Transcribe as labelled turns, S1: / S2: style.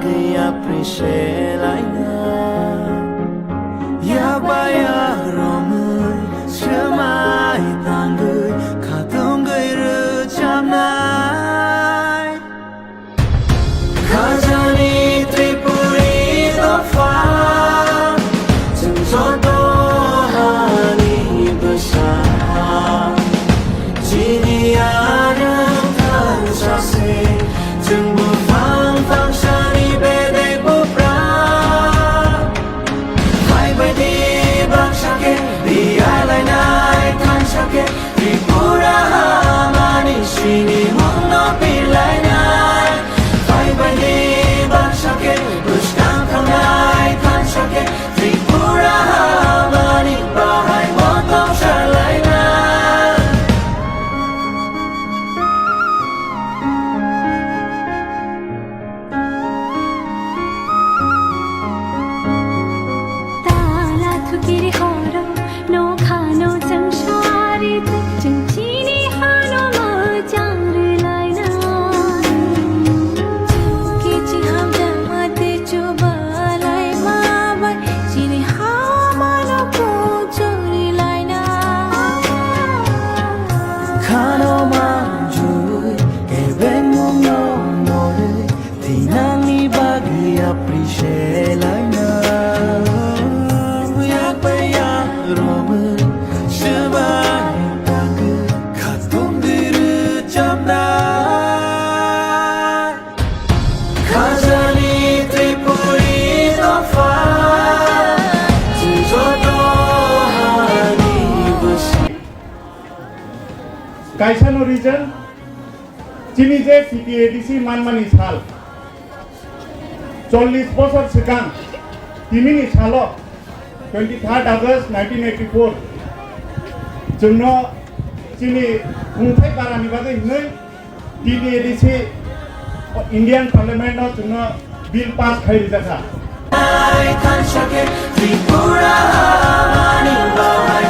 S1: bagay appreciate na Yabaya romul Shemai tanggui Katung gui rucam nai Khajani Tripuri tofa Jengjoto hani besar Jini adam tan sase Jeng bufang fang shani bedek bupra Hai bai di bang shake Di ai lai nai tan shake Tripura hamani shini hong no pilai nai Hai bai di bang shake Bushkang kang nai tan shake Tripura hamani bahai motong shalai nai
S2: Kiri horo no khano jangshari jangchini hano mo janglai na kichi ham jamate chubalai ma bai chini hamano ko chori lai na
S1: Khano manjui Eben mong no nore Tinang ni bagi appreciate lai na Yak baya romul Shemai tangu Katung diru jam nai Khajani Tripuri tofa Jengjoto hani besar
S3: কাইসানো রিজন চিনি যে সিটিএডিসি মানমানি সাল 40 বছর সিগাং তিমিনি সাল 23 আগস্ট 1984 जोंनो चिनि खुंथाय बारानि बागै नै टिडिएडिसि इंडियन पार्लियामेन्टआव जोंनो बिल पास खालामनाय जाखा
S1: Tripura, Mani, Bahai